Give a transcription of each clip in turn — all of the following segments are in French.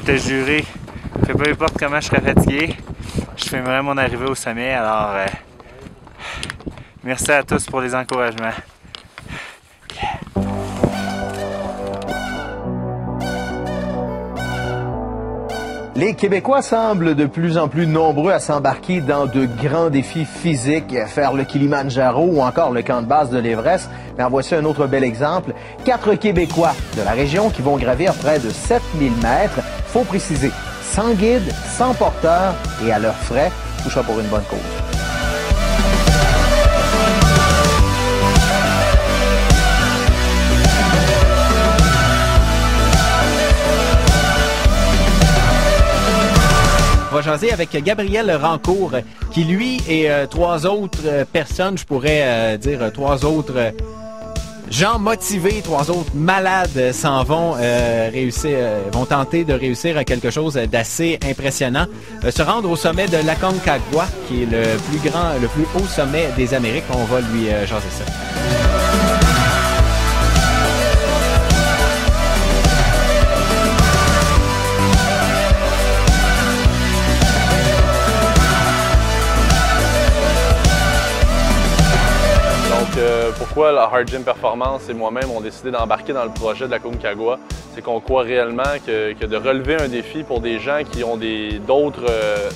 était juré que peu importe comment je serais fatigué, je filmerais mon arrivée au sommet. Alors, merci à tous pour les encouragements. Les Québécois semblent de plus en plus nombreux à s'embarquer dans de grands défis physiques, faire le Kilimandjaro ou encore le camp de base de l'Everest. Mais en voici un autre bel exemple. 4 Québécois de la région qui vont gravir près de 7000 mètres. Faut préciser, sans guide, sans porteur et à leurs frais, tout ça pour une bonne cause. On va jaser avec Gabriel Rancourt, qui lui et 3 autres personnes, je pourrais dire 3 autres gens motivés, 3 autres malades s'en vont vont tenter de réussir à quelque chose d'assez impressionnant. Se rendre au sommet de l'Aconcagua, qui est le plus haut sommet des Amériques. On va lui jaser ça. Pourquoi la Hard Gym Performance et moi-même ont décidé d'embarquer dans le projet de l'Aconcagua, c'est qu'on croit réellement que de relever un défi pour des gens qui ont d'autres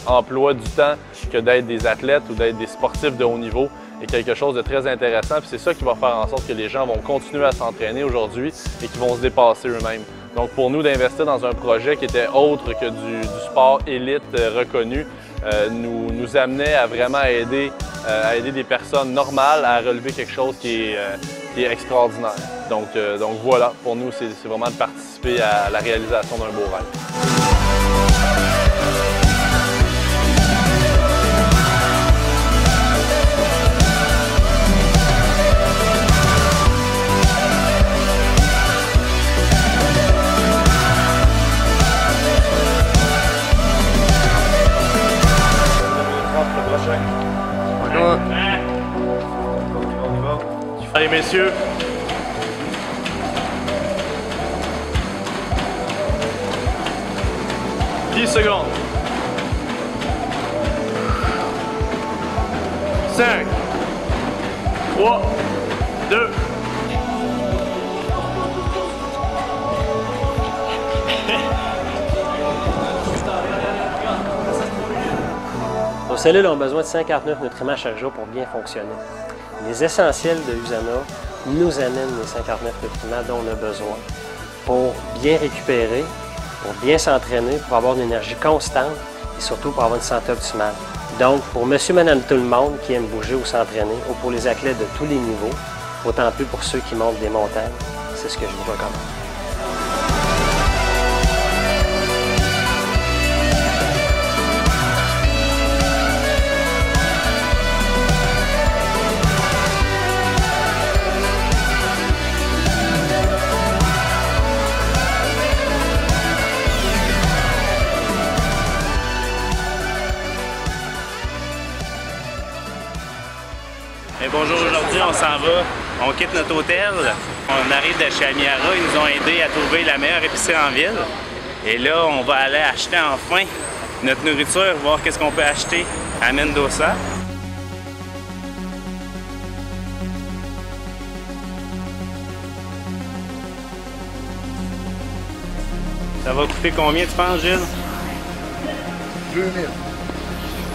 emplois du temps que d'être des athlètes ou d'être des sportifs de haut niveau est quelque chose de très intéressant. Puis c'est ça qui va faire en sorte que les gens vont continuer à s'entraîner aujourd'hui et qui vont se dépasser eux-mêmes. Donc pour nous, d'investir dans un projet qui était autre que du sport élite reconnu, nous amenait à vraiment aider des personnes normales à relever quelque chose qui est extraordinaire. Donc voilà, pour nous, c'est vraiment de participer à la réalisation d'un beau rêve. Allez messieurs, « 10 secondes. 5, 3, 2. Nos cellules ont besoin de 59 nutriments chaque jour pour bien fonctionner. Les essentiels de USANA nous amènent les 59 nutriments dont on a besoin pour bien récupérer, pour bien s'entraîner, pour avoir une énergie constante et surtout pour avoir une santé optimale. Donc, pour monsieur, madame, tout le monde qui aime bouger ou s'entraîner, ou pour les athlètes de tous les niveaux, autant plus pour ceux qui montent des montagnes, c'est ce que je vous recommande. Et bonjour, aujourd'hui on s'en va, on quitte notre hôtel, on arrive de chez Amiara, ils nous ont aidés à trouver la meilleure épicerie en ville. Et là on va aller acheter enfin notre nourriture, voir qu'est-ce qu'on peut acheter à Mendoza. Ça va coûter combien tu penses, Gilles? 2000.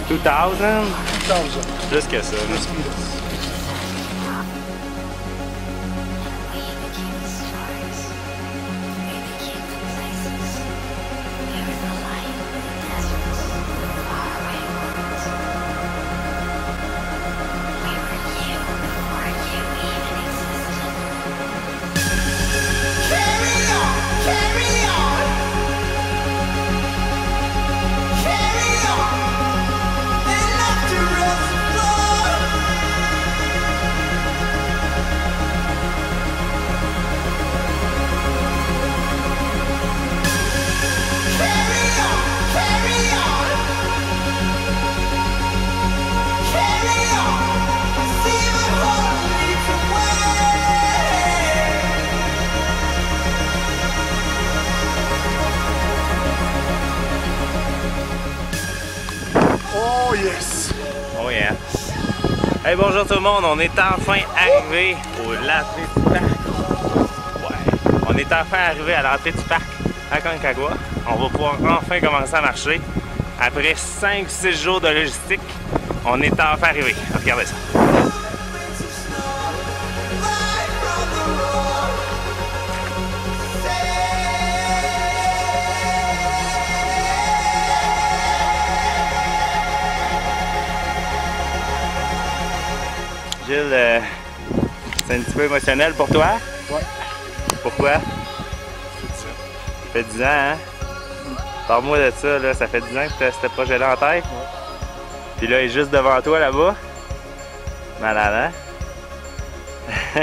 2000? 2000. Plus que ça. Oh yes! Oh yeah! Hey, bonjour tout le monde, on est enfin arrivé au l'entrée du parc. Ouais. On est enfin arrivé à l'entrée du parc à Concagua. On va pouvoir enfin commencer à marcher. Après 5-6 jours de logistique, on est enfin arrivé. Regardez ça. Gilles, c'est un petit peu émotionnel pour toi? Ouais. Pourquoi? Ça fait 10 ans, hein? Parle-moi de ça, là. Ça fait 10 ans que tu as ce projet-là en tête? Ouais. Puis là, il est juste devant toi, là-bas. Malade, hein?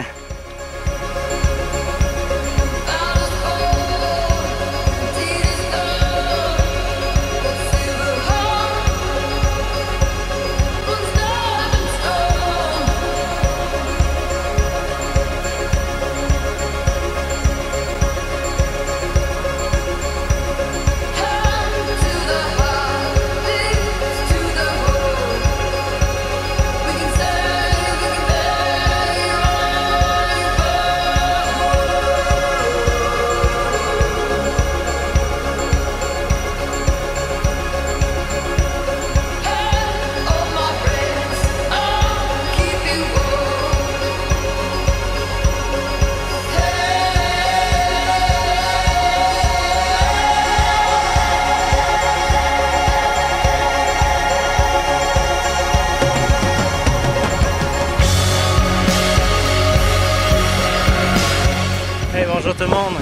Bonjour tout le monde.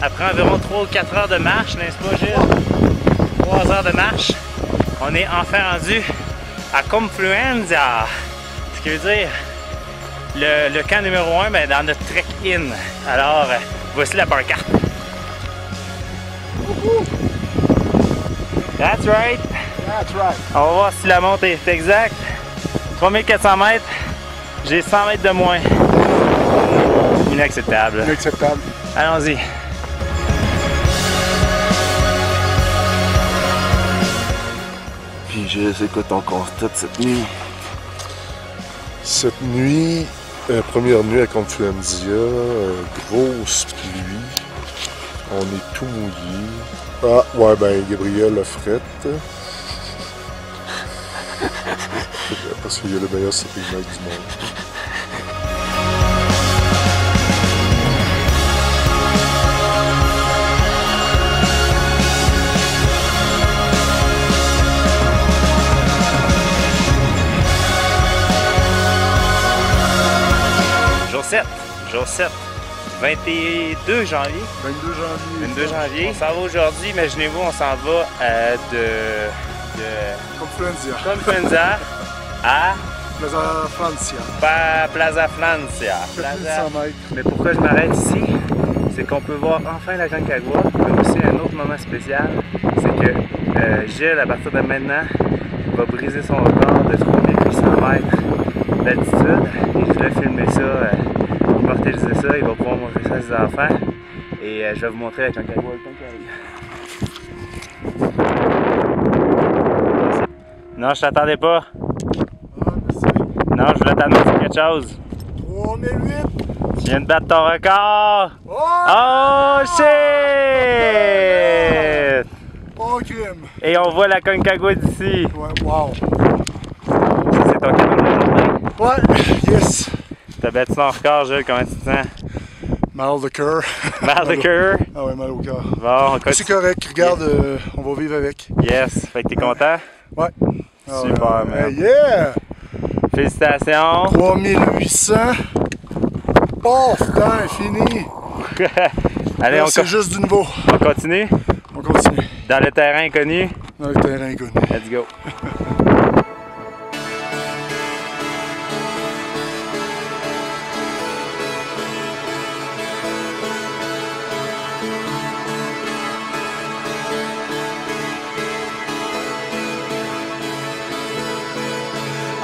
Après environ 3 ou 4 heures de marche, n'est-ce pas Gilles? 3 heures de marche, on est enfin rendu à Confluencia. Ce qui veut dire le camp numéro 1 ben, dans notre trek-in. Alors, voici la pancarte. That's right. That's right. On va voir si la montée est exacte. 3400 mètres, j'ai 100 mètres de moins. Inacceptable. Inacceptable. Allons-y. Puis je sais quoi ton constat de cette nuit. Cette nuit, première nuit à Confluencia, grosse pluie. On est tout mouillé. Ah, ouais, ben Gabriel a frette. Parce qu'il y a le meilleur shopping mall du monde. Jour 7, 22 janvier. 22 janvier. On s'en va aujourd'hui, imaginez-vous, on s'en va de Confluencia à Plaza Francia. Plaza Francia. Mais pourquoi je m'arrête ici? C'est qu'on peut voir enfin la Concagua, mais aussi un autre moment spécial, c'est que Gilles, à partir de maintenant, va briser son record de 3800 mètres d'altitude. Et je voulais filmer ça, immortaliser ça, il va pouvoir montrer ça à ses enfants. Et je vais vous montrer la Concagua le temps qui arrive. Non, je t'attendais pas. Ah, merci. Non, je voulais t'annoncer quelque chose. 3008. Tu viens de battre ton record! Oh, shit! Oh, crime. Et on voit la Concagua d'ici. Ouais, wow. Ça, c'est ton cadeau de la journée. Ouais, yes. T'as battu ton record, Jules, comment tu te sens? Mal de cœur. Mal de cœur? Ah ouais, mal au cœur. Bon, on continue. C'est correct, regarde, on va vivre avec. Yes, fait que t'es content? Ouais. Super, man. Yeah! Félicitations! 3800. Oh, putain, fini! Allez, c'est juste du nouveau. On continue? On continue. Dans le terrain inconnu? Dans le terrain inconnu. Let's go!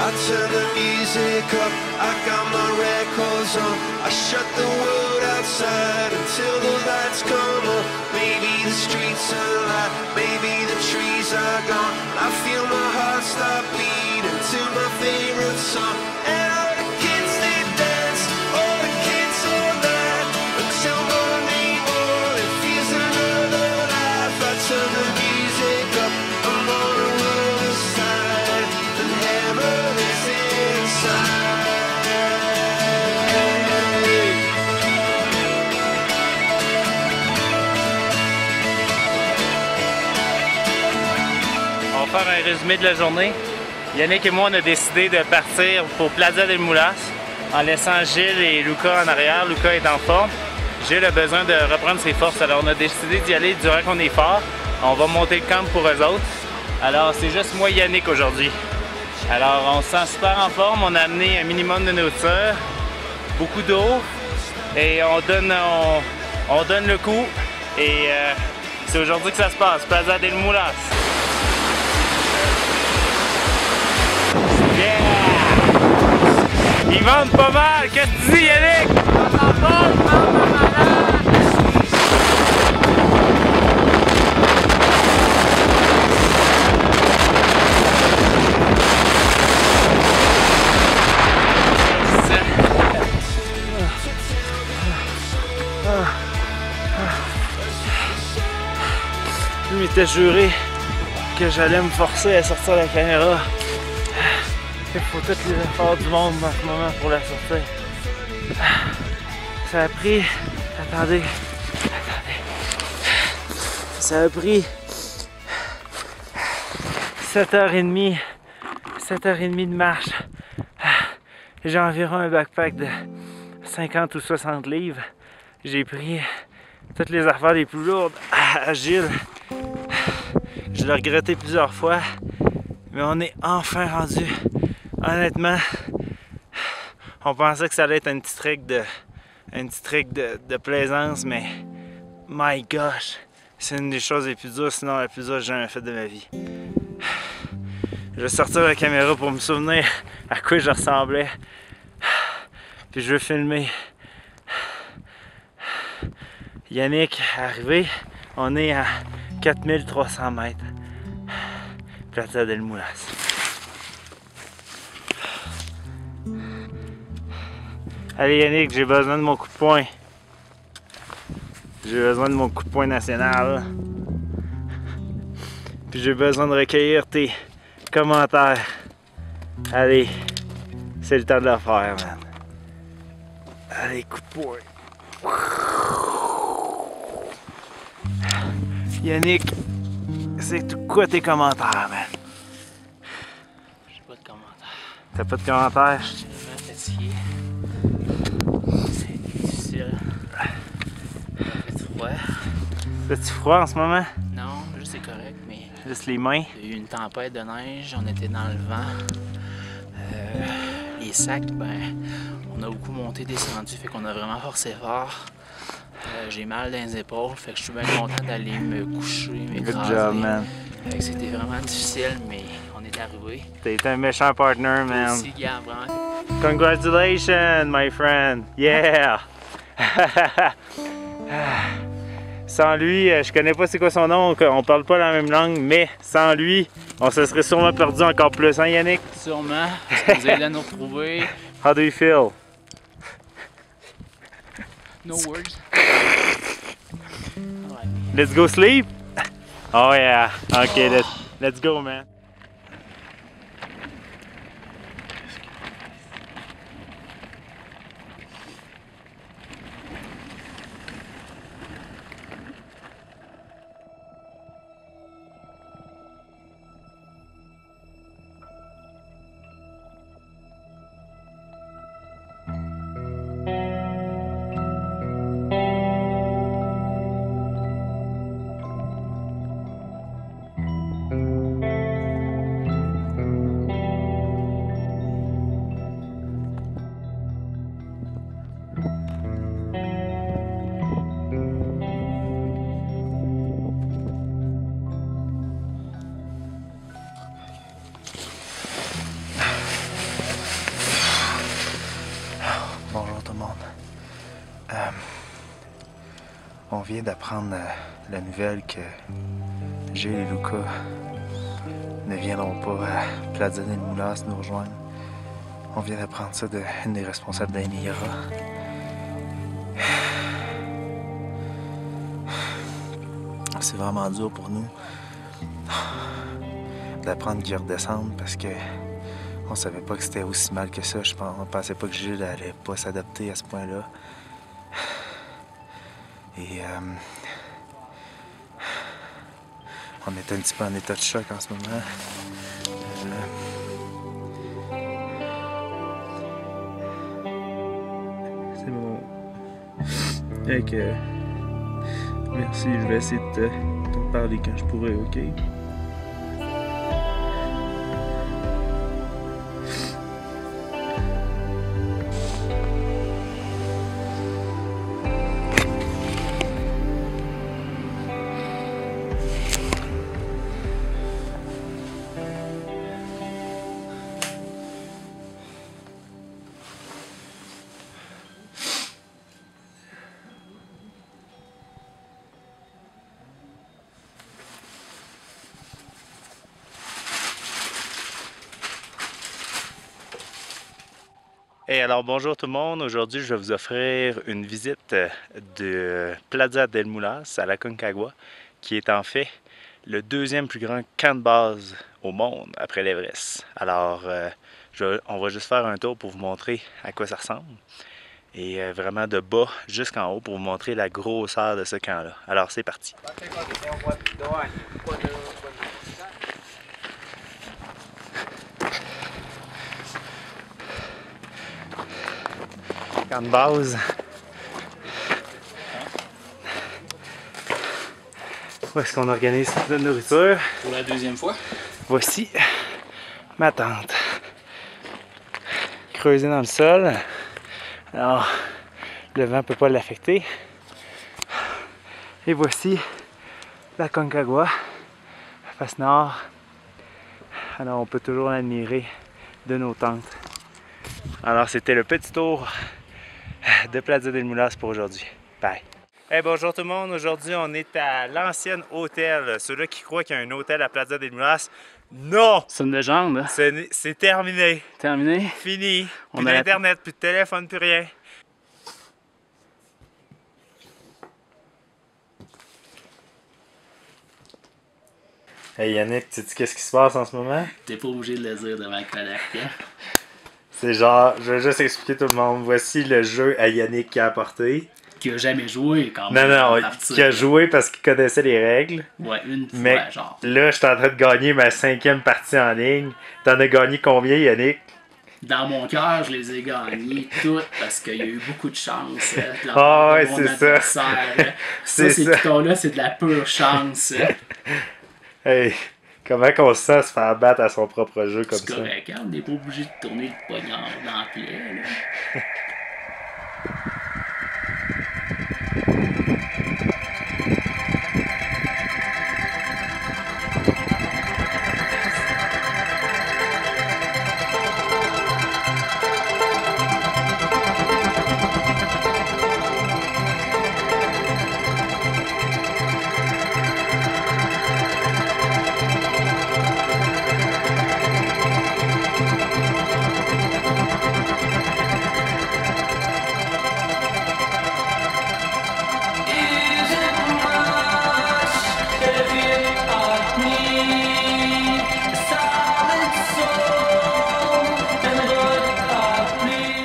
I turn the music up, I got my records on. I shut the world outside until the lights come on. Maybe the streets are alive, maybe the trees are gone. I feel my heart heart start beating to my favorite song. And all the kids they dance, all the kids all night until Monday morning feels another life. I turn the music up, I'm on the other side, and heaven is inside. On va faire un résumé de la journée. Yannick et moi, on a décidé de partir pour Plaza del Moulas en laissant Gilles et Luca en arrière. Luca est en forme. Gilles a besoin de reprendre ses forces, alors on a décidé d'y aller durant qu'on est fort. On va monter le camp pour eux autres. Alors c'est juste moi et Yannick aujourd'hui. Alors on se sent super en forme, on a amené un minimum de nourriture, beaucoup d'eau et on donne le coup. Et c'est aujourd'hui que ça se passe, Plaza del Moulas. Ils vendent pas mal, qu'est-ce que tu dis Yannick? Je m'étais juré que j'allais me forcer à sortir la caméra. Il faut tous les efforts du monde en ce moment pour la sortir. Ça a pris... Attendez. Ça a pris 7h30 de marche. J'ai environ un backpack de 50 ou 60 livres. J'ai pris toutes les affaires les plus lourdes à Gilles. Je l'ai regretté plusieurs fois, mais on est enfin rendu. Honnêtement, on pensait que ça allait être un petit trick de plaisance, mais my gosh, c'est une des choses les plus dures, sinon la plus dure que j'ai jamais faite de ma vie. Je vais sortir la caméra pour me souvenir à quoi je ressemblais, puis je vais filmer. Yannick est arrivé, on est à 4300 mètres, Plaza del Moulas. Allez Yannick, j'ai besoin de mon coup de poing. J'ai besoin de mon coup de poing national. Puis j'ai besoin de recueillir tes commentaires. Allez, c'est le temps de le faire, man. Allez, coup de poing. Yannick, c'est quoi tes commentaires, man? J'ai pas de commentaires. T'as pas de commentaires? Je suis vraiment fatigué. C'est difficile. Fait froid. Fais-tu froid en ce moment? Non, juste c'est correct, mais... Juste les mains? Il y a eu une tempête de neige, on était dans le vent. Les sacs, ben, on a beaucoup monté, descendu, fait qu'on a vraiment forcé fort. J'ai mal dans les épaules, fait que je suis bien content d'aller me coucher, m'écraser. Good job, man. C'était vraiment difficile, mais on est arrivé. T'es un méchant partner, man. Merci, gars, vraiment. Congratulations, my friend. Yeah! Sans lui, je connais pas c'est quoi son nom, on parle pas la même langue, mais sans lui, on se serait sûrement perdu encore plus, hein Yannick? Sûrement, parce que vous allez nous retrouver. How do you feel? No words. Let's go sleep? Oh yeah, okay, let's go, man. Bonjour tout le monde. On vient d'apprendre la nouvelle que Gilles et Luca ne viendront pas à Plaza del Moulas nous rejoindre. On vient d'apprendre ça d'une des responsables d'Aimira. C'est vraiment dur pour nous d'apprendre qu'ils redescendent parce que on savait pas que c'était aussi mal que ça. On pensait pas que Gilles allait pas s'adapter à ce point-là. Et on est un petit peu en état de choc en ce moment. C'est bon. Fait que... Merci, je vais essayer de t'en parler quand je pourrai, ok? Hey, alors bonjour tout le monde. Aujourd'hui, je vais vous offrir une visite de Plaza del Moulas à la Aconcagua, qui est en fait le deuxième plus grand camp de base au monde après l'Everest. Alors, on va juste faire un tour pour vous montrer à quoi ça ressemble. Et vraiment de bas jusqu'en haut pour vous montrer la grosseur de ce camp-là. Alors, c'est parti. Camp de base. Où est-ce qu'on organise la nourriture? Pour la deuxième fois. Voici ma tente. Creusée dans le sol. Alors, le vent ne peut pas l'affecter. Et voici la Aconcagua, la face nord. Alors, on peut toujours l'admirer de nos tentes. Alors, c'était le petit tour de Plaza del Moulas pour aujourd'hui. Bye! Hey, bonjour tout le monde! Aujourd'hui, on est à l'ancien hôtel. Ceux-là qui croient qu'il y a un hôtel à Plaza del Moulas, non! C'est une légende, hein? C'est terminé. Terminé? Fini. Plus d'internet, plus de téléphone, plus rien. Hey Yannick, tu sais qu'est-ce qui se passe en ce moment? T'es pas obligé de le dire devant le Kodak, hein? C'est genre, je vais juste expliquer tout le monde. Voici le jeu à Yannick qui a apporté. Qui a jamais joué quand même. Non, qui a joué parce qu'il connaissait les règles. Ouais, une fois, mais genre. Là, je suis en train de gagner ma 5e partie en ligne. T'en as gagné combien, Yannick? Dans mon cœur, je les ai gagnés toutes parce qu'il y a eu beaucoup de chance. Ah ouais, c'est ça. Ces pitons-là, c'est de la pure chance. Hey, comment qu'on se sent se faire battre à son propre jeu comme ça? C'est correct, hein? On n'est pas obligé de tourner le poignard dans la plaie, là.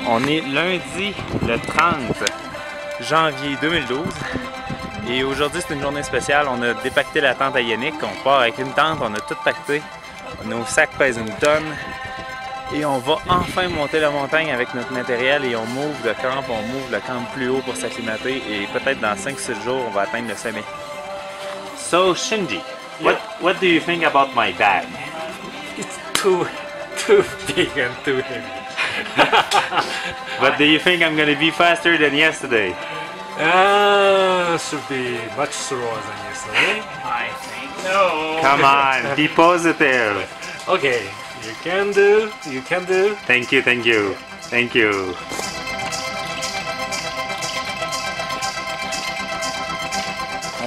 On est lundi le 30 janvier 2012 et aujourd'hui c'est une journée spéciale. On a dépacté la tente à Yannick. On part avec une tente, on a tout pacté. Nos sacs pèsent une tonne et on va enfin monter la montagne avec notre matériel et on move le camp plus haut pour s'acclimater et peut-être dans 5-6 jours on va atteindre le sommet. So Shinji, what do you think about my bag? It's too big and too heavy. But do you think I'm gonna be faster than yesterday? Should be much slower than yesterday. I think no. Come on, be positive. Okay, you can do. Thank you.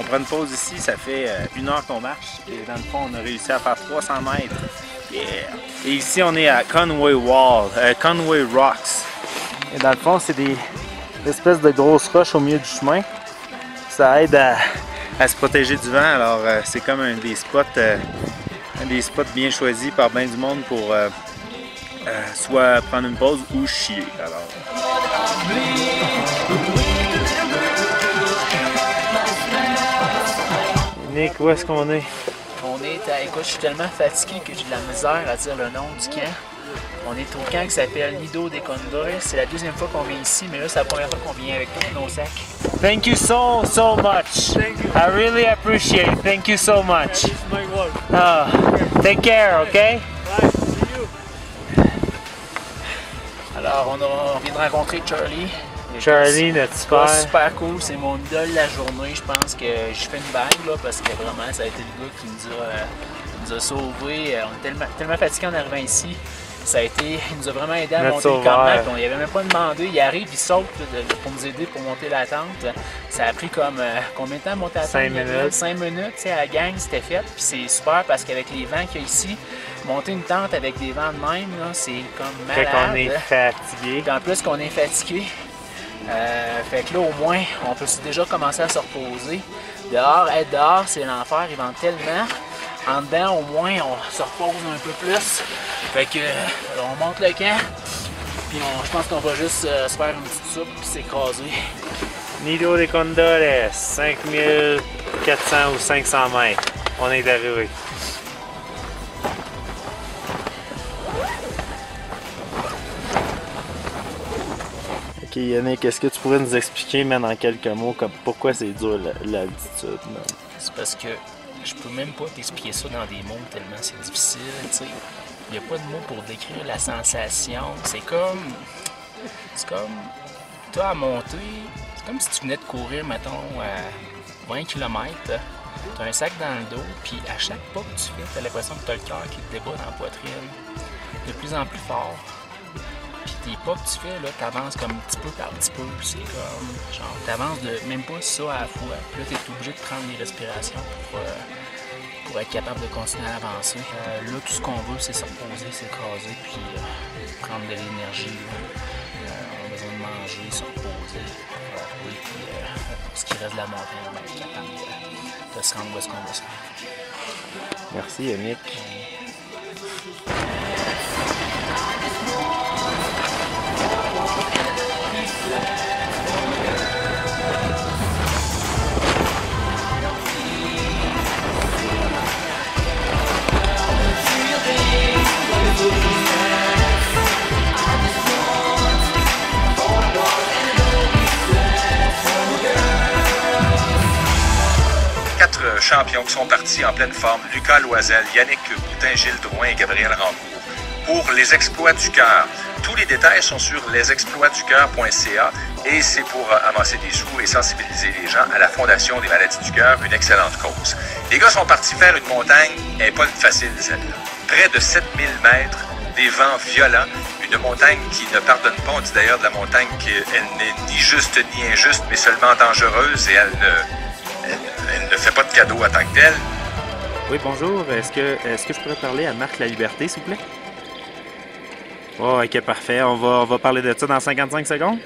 On prend une pause ici, ça fait 1 heure qu'on marche et dans le fond on a réussi à faire 300 mètres. Yeah! Et ici on est à Conway Rocks. Et dans le fond c'est des espèces de grosses roches au milieu du chemin. Ça aide à se protéger du vent, alors c'est comme un des spots bien choisis par bien du monde pour soit prendre une pause ou chier. Alors. Nick, où est-ce qu'on est? On est à... Écoute, je suis tellement fatigué que j'ai de la misère à dire le nom du camp. On est au camp qui s'appelle Nido de Condores. C'est la deuxième fois qu'on vient ici, mais là, c'est la première fois qu'on vient avec tous nos sacs. Thank you so much. Thank you. I really appreciate it. Thank you so much. This is my work. Take care, okay? Bye. See you. Alors, on vient de rencontrer Charlie. Charlie, notre super cool, c'est mon idole de la journée. Je pense que je fais une bague là, parce que vraiment ça a été le gars qui nous a sauvés. On est tellement fatigués en arrivant ici. Il nous a vraiment aidé à monter le campement. On n'y avait même pas demandé. Il arrive, il saute pour nous aider pour monter la tente. Ça a pris comme combien de temps à monter la tente? 5 minutes. 5 minutes, à la gang c'était fait. Puis c'est super parce qu'avec les vents qu'il y a ici, monter une tente avec des vents de même, c'est comme malade. Fait qu'on est fatigué. Puis en plus qu'on est fatigué. Fait que là au moins on peut déjà commencer à se reposer. Être dehors c'est l'enfer, il vente tellement. En dedans au moins on se repose un peu plus. Fait que on monte le camp. Puis je pense qu'on va juste se faire une petite soupe puis s'écraser. Nido de Condores, 5400 ou 500 mètres. On est arrivé. Ok Yannick, est-ce que tu pourrais nous expliquer, man, en quelques mots, pourquoi c'est dur l'altitude? C'est parce que je peux même pas t'expliquer ça dans des mots tellement c'est difficile, tu sais. Il n'y a pas de mots pour décrire la sensation. C'est comme toi à monter, c'est comme si tu venais de courir, mettons, à 20 km. Tu as un sac dans le dos, puis à chaque pas que tu fais, tu as l'impression que tu as le cœur qui te débat dans la poitrine. De plus en plus fort. Puis tes pas que tu fais, là, t'avances comme petit peu par petit peu. C'est comme, genre, t'avances de même pas ça à la fois. Puis là, t'es obligé de prendre des respirations pour être capable de continuer à avancer. Là, tout ce qu'on veut, c'est se reposer, s'écraser, puis prendre de l'énergie. On a besoin de manger, se reposer. Oui, puis pour ce qui reste de la montagne, on va être capable de se rendre où est-ce qu'on va se rendre. Merci Yannick. 4 champions qui sont partis en pleine forme, Lucas Loisel, Yannick Boutin, Gilles Drouin et Gabriel Rancourt. Pour les exploits du cœur, tous les détails sont sur lesexploitsducoeur.ca et c'est pour amasser des sous et sensibiliser les gens à la Fondation des maladies du cœur, une excellente cause. Les gars sont partis faire une montagne, elle n'est pas facile celle-là. Près de 7000 mètres, des vents violents, une montagne qui ne pardonne pas. On dit d'ailleurs de la montagne qu'elle n'est ni juste ni injuste, mais seulement dangereuse et elle ne fait pas de cadeau à tant que telle. Oui, bonjour. Est-ce que je pourrais parler à Marc Laliberté, s'il vous plaît? Oh, ok, parfait. On va parler de ça dans 55 secondes.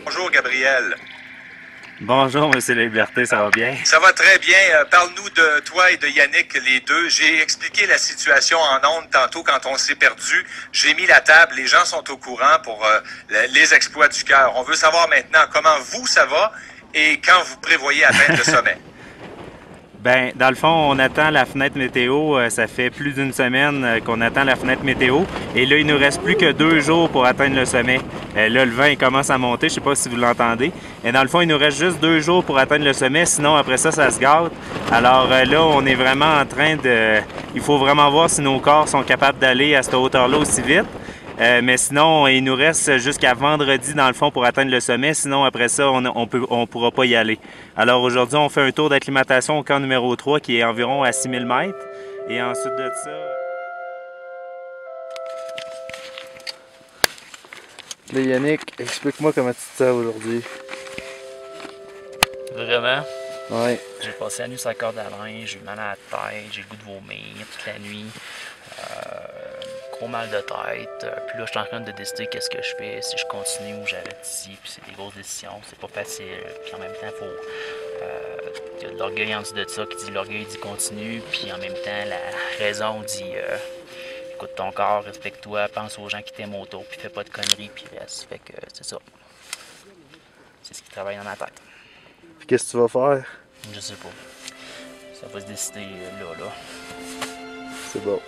Bonjour, Gabriel. Bonjour, Monsieur Laliberté, ça va bien? Ça va très bien. Parle-nous de toi et de Yannick, les deux. J'ai expliqué la situation en ondes tantôt quand on s'est perdu. J'ai mis la table. Les gens sont au courant pour les exploits du cœur. On veut savoir maintenant comment vous, ça va et quand vous prévoyez atteindre le sommet. Ben, dans le fond, on attend la fenêtre météo. Ça fait plus d'une semaine qu'on attend la fenêtre météo. Et là, il nous reste plus que 2 jours pour atteindre le sommet. Là, le vent, il commence à monter. Je sais pas si vous l'entendez. Et dans le fond, il nous reste juste 2 jours pour atteindre le sommet. Sinon, après ça, ça se gâte. Alors là, on est vraiment en train de... Il faut vraiment voir si nos corps sont capables d'aller à cette hauteur-là aussi vite. Mais sinon, il nous reste jusqu'à vendredi, dans le fond, pour atteindre le sommet. Sinon, après ça, on pourra pas y aller. Alors aujourd'hui, on fait un tour d'acclimatation au camp numéro 3, qui est environ à 6000 mètres. Et ensuite de ça... Là, Yannick, explique-moi comment tu te sens aujourd'hui. Vraiment, Ouais. J'ai passé la nuit sur la corde à linge, j'ai eu mal à la tête, j'ai le goût de vomir toute la nuit. Gros mal de tête. Puis là, je suis en train de décider qu'est-ce que je fais, si je continue ou j'arrête ici. Puis c'est des grosses décisions, c'est pas facile. Puis en même temps, il y a de l'orgueil en dessous de ça qui dit l'orgueil dit continue. Puis en même temps, la raison dit écoute ton corps, respecte-toi, pense aux gens qui t'aiment autour, puis fais pas de conneries, puis reste. Fait que c'est ça. C'est ce qui travaille dans ma tête. Puis qu'est-ce que tu vas faire? Je sais pas. Ça va se décider là. C'est bon.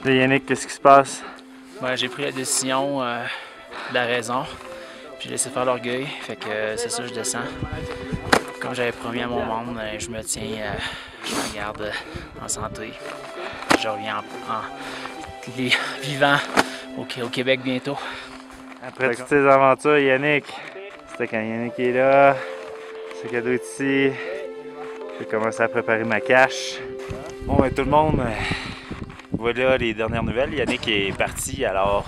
Là, Yannick, qu'est-ce qui se passe? Ben, j'ai pris la décision de la raison. Puis j'ai laissé faire l'orgueil. Fait que c'est ça, je descends. Comme j'avais promis à mon monde, je me tiens, je me garde en santé. Je reviens vivant au Québec bientôt. Après toutes ces aventures, Yannick, c'était quand Yannick est là, ce cadeau est ici, j'ai commencé à préparer ma cache. Bon, ben, tout le monde, voilà les dernières nouvelles. Yannick est parti, alors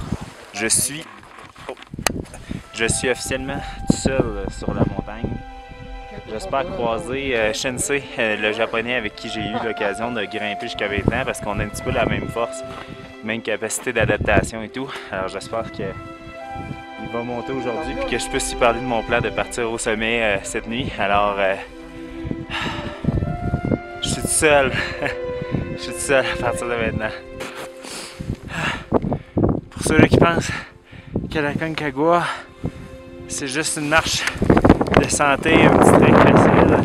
je suis officiellement tout seul sur la montagne. J'espère croiser Shinsei, le japonais avec qui j'ai eu l'occasion de grimper jusqu'à 20 ans parce qu'on a un petit peu la même force, même capacité d'adaptation et tout. Alors j'espère qu'il va monter aujourd'hui et que je puisse lui parler de mon plan de partir au sommet cette nuit. Alors je suis tout seul. Je suis tout seul à partir de maintenant. Pour ceux qui pensent que la Concagua, c'est juste une marche de santé, un petit trek facile.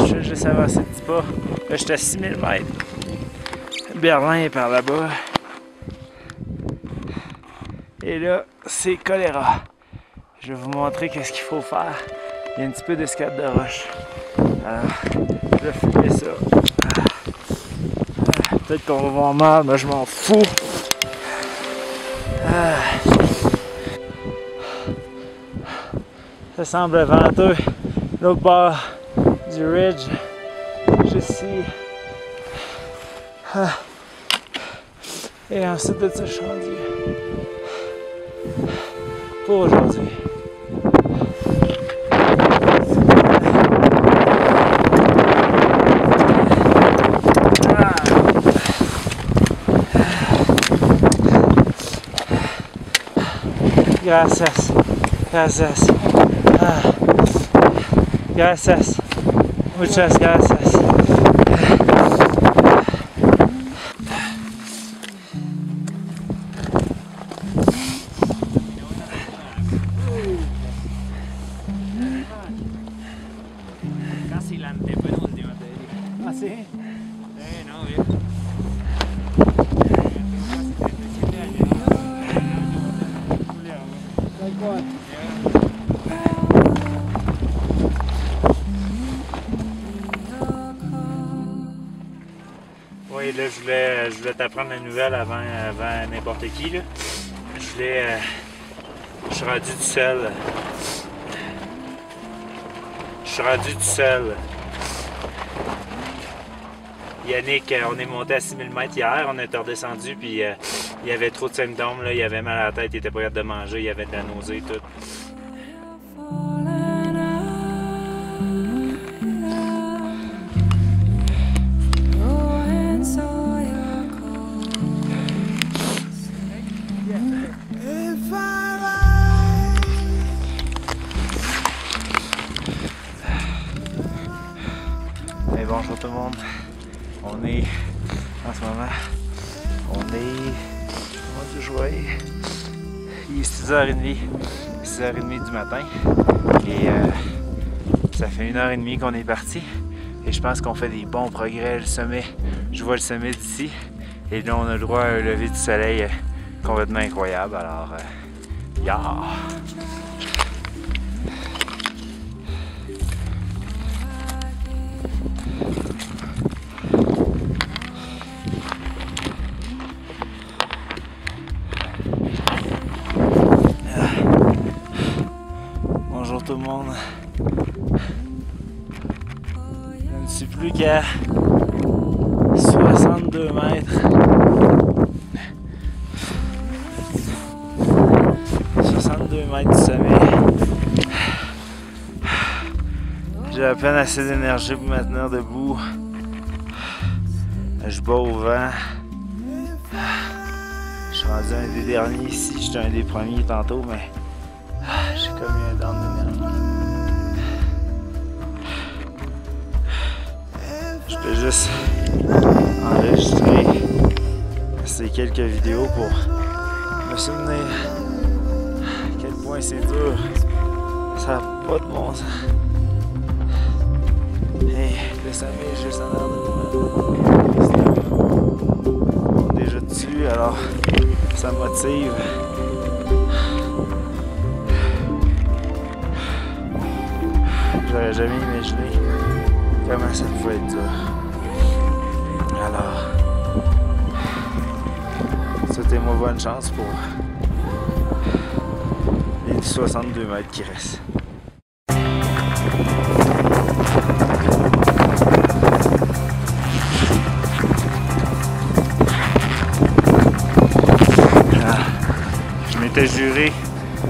Je vais juste avancer de 10 pas. Là, j'étais à 6000 mètres. Berlin est par là-bas. Et là, c'est choléra. Je vais vous montrer qu'est-ce qu'il faut faire. Il y a un petit peu d'escalade de roche. Alors, je vais filmer ça. Peut-être qu'on va voir mal, mais je m'en fous. Ça semble venteux. L'autre bord du ridge, juste ici. Et ensuite de ça, je suis rendu pour aujourd'hui. Gracias, gracias, gracias, muchas gracias. Casi la antepenúltima, te diría. ¿Ah, sí? No, viejo. Oui, là, je voulais t'apprendre la nouvelle avant n'importe qui, là. Je suis rendu tout seul. Je suis rendu tout seul. Yannick, on est monté à 6000 mètres hier, on est redescendu, puis il y avait trop de symptômes, là. Il avait mal à la tête, il était pas capable de manger, il avait de la nausée et tout. Hey, bonjour tout le monde. On est en ce moment, on du jouet. Il est 6h30, 6h30 du matin et ça fait 1h30 qu'on est parti et je pense qu'on fait des bons progrès. Le sommet, je vois le sommet d'ici et là on a le droit à un lever du soleil complètement incroyable. Alors, yeah! Bonjour tout le monde. Je ne suis plus qu'à 62 mètres. J'ai à peine assez d'énergie pour me tenir debout. Je bats au vent. Je suis rendu un des derniers ici. J'étais un des premiers tantôt, mais j'ai comme eu un down d'énergie. Je peux juste enregistrer ces quelques vidéos pour me souvenir à quel point c'est dur. Ça n'a pas de bon sens. Et le sommet est juste en arrière de moi. On est déjà dessus, alors ça motive. J'aurais jamais imaginé comment ça pouvait être dur. Alors, souhaitez-moi bonne chance pour les 62 mètres qui restent. Je m'étais juré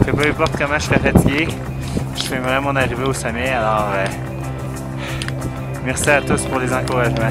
que peu importe comment je serais fatigué, je filmerais mon arrivée au sommet. Alors, merci à tous pour les encouragements.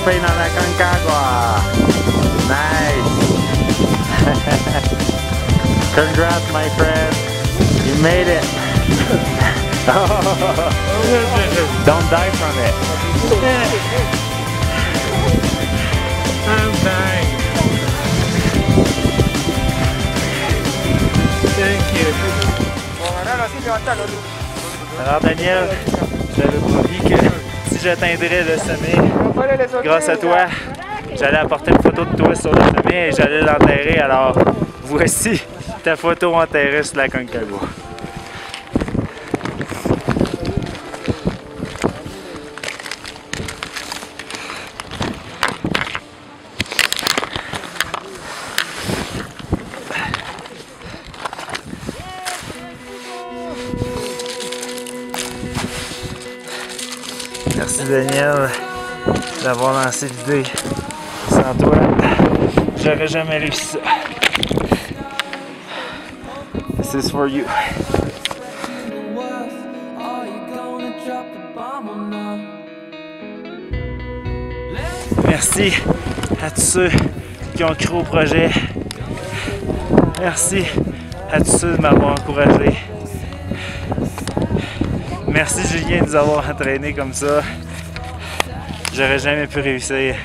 surfer dans la Concagua. Nice. Congrats, my friend. You made it. Don't die from it. I'm dying. Thank you. Alors Daniel, je t'avais promis que si j'atteindrais le sommet, grâce à toi, j'allais apporter une photo de toi sur le sommet et j'allais l'enterrer. Alors voici ta photo enterrée sur la Concagua. Merci Daniel d'avoir lancé l'idée. Sans toi, j'aurais jamais réussi ça. This is for you. Merci à tous ceux qui ont cru au projet. Merci à tous ceux de m'avoir encouragé. Merci Julien de nous avoir entraînés comme ça. J'aurais jamais pu réussir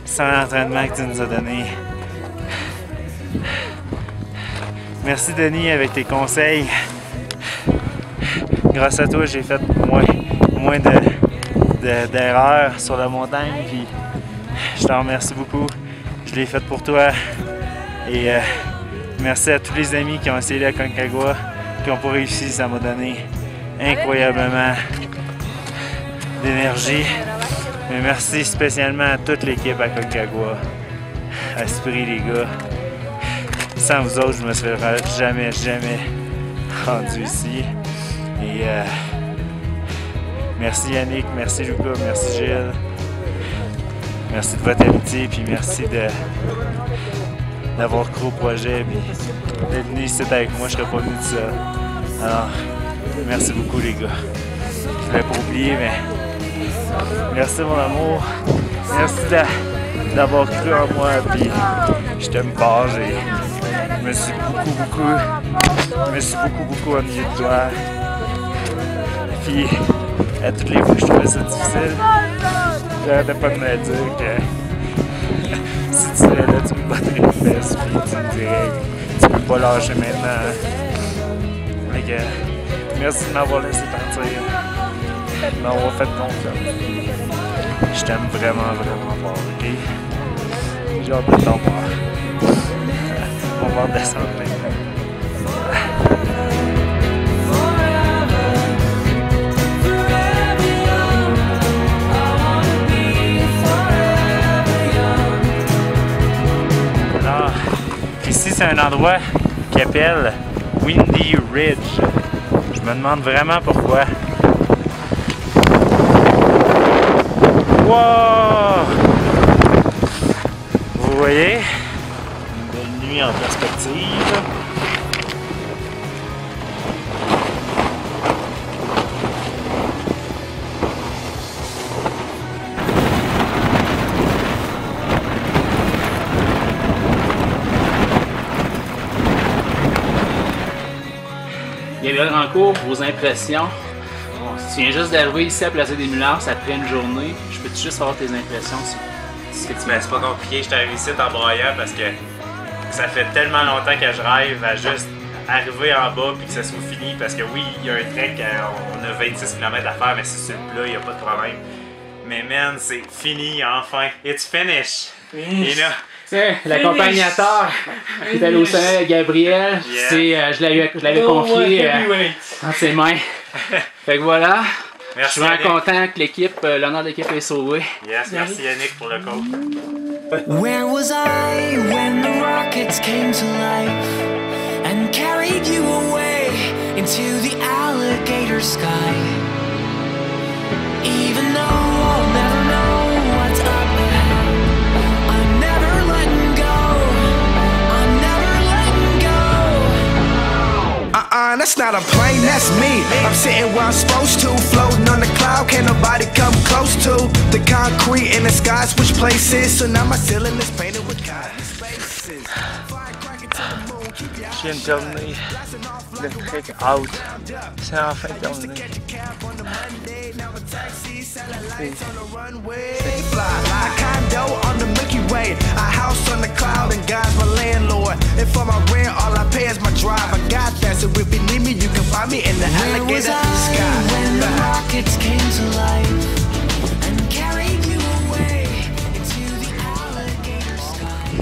sans l'entraînement que tu nous as donné. Merci Denis avec tes conseils. Grâce à toi, j'ai fait moins d'erreurs sur la montagne. Puis je t'en remercie beaucoup. Je l'ai fait pour toi. Et merci à tous les amis qui ont essayé la Concagua, qui n'ont pas réussi. Ça m'a donné incroyablement d'énergie. Mais merci spécialement à toute l'équipe à Concagua. Esprit les gars. Sans vous autres, je ne me serais jamais rendu ici. Et merci Yannick, merci Lucas, merci Gilles. Merci de votre amitié, puis merci d'avoir cru au projet, puis d'être venu ici avec moi, je ne serais pas venu de ça. Alors, merci beaucoup les gars. Je ne voulais pas oublier, mais merci mon amour. Merci d'avoir cru en moi, puis je t'aime pas. Je me suis beaucoup ennuyé de toi. Puis, à toutes les fois que je trouvais ça difficile, j'arrêtais pas de me dire que si tu serais là, tu me battrais les fesses, puis tu me dirais que tu peux pas lâcher maintenant. Fait que, merci de m'avoir laissé partir, de m'avoir fait confiance. Je t'aime vraiment fort, ok? J'ai hâte de t'en voir. On va redescendre maintenant. Alors, ici c'est un endroit qui appelle Windy Ridge. Je me demande vraiment pourquoi. Wow! Vous voyez? Une belle nuit en perspective. Gabriel Rancourt, vos impressions. Bon, si tu viens juste d'arriver ici à Placer des Mullards après une journée, je peux juste avoir tes impressions sur ce que tu Ben, c'est pas compliqué, je suis arrivé ici en braillant parce que ça fait tellement longtemps que je rêve à juste arriver en bas puis que ça soit fini. Parce que oui, il y a un trek, on a 26 km à faire, mais c'est sur le plat, il n'y a pas de problème. Mais man, c'est fini enfin. It's finished! Et là, tiens, l'accompagnateur qui est allé au sommet avec Gabriel, je l'avais confié entre ses mains. Fait que voilà. Merci, je suis vraiment content que l'équipe, l'honneur de l'équipe est sauvé. Yes, merci Yannick pour le coach. Where was I when the rockets came to life and carried you away into the alligator sky? Even though I'll never know what's up ahead, I'm never letting go. I'm never letting go. That's not a plane, that's me. I'm sitting where I'm supposed to, floating on the cloud. Can't nobody come close to the concrete in the sky. Switch places. So now my ceiling is painted with cotton spaces. Je viens de terminer le trek out. C'est enfin terminé. Condo on the Milky Way, a house on the cloud, and God's my landlord. And for my rent, all I pay is my drive. I got that, so if you need me, you can find me in the alligator sky. When the rockets came to life and carried you away into the alligator sky.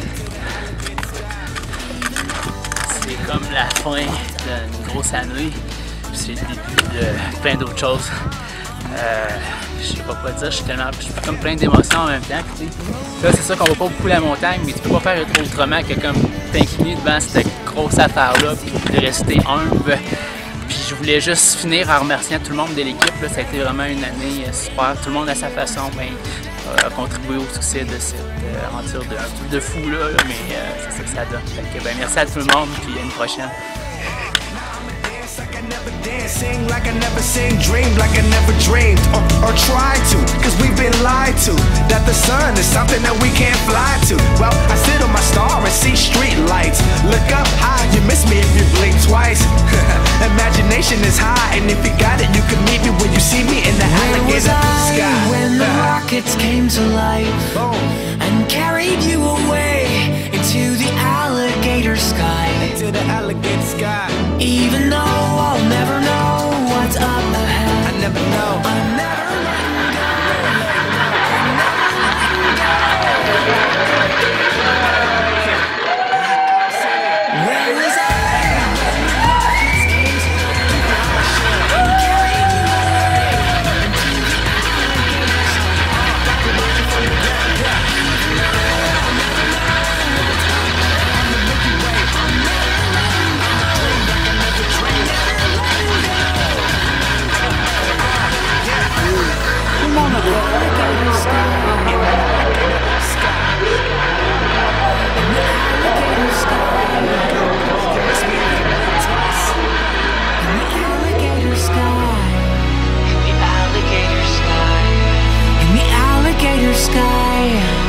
C'est comme la fin d'une grosse année, puis c'est le début de plein d'autres choses. Je sais pas quoi dire, je suis comme plein d'émotions en même temps. Puis, là, c'est sûr qu'on va pas beaucoup la montagne, mais tu peux pas faire autrement que comme t'incliner devant cette grosse affaire-là, puis de rester humble. Puis je voulais juste finir en remerciant tout le monde de l'équipe. Ça a été vraiment une année super. Tout le monde à sa façon a contribué au succès de cette aventure un truc de fou là, mais c'est ça que ça donne. Fait que, merci à tout le monde, puis à une prochaine. Sing like I never sing, dream like I never dreamed, or tried to, cause we've been lied to, that the sun is something that we can't fly to. Well, I sit on my star and see street lights, look up high, you miss me if you blink twice. Imagination is high, and if you got it, you can meet me when you see me in the alligator sky. When the rockets came to life and carried you away into the alligator sky. Into the alligator sky. Even though I'll never know what's up ahead, I never know. I'm never letting go. Where was I? Sky.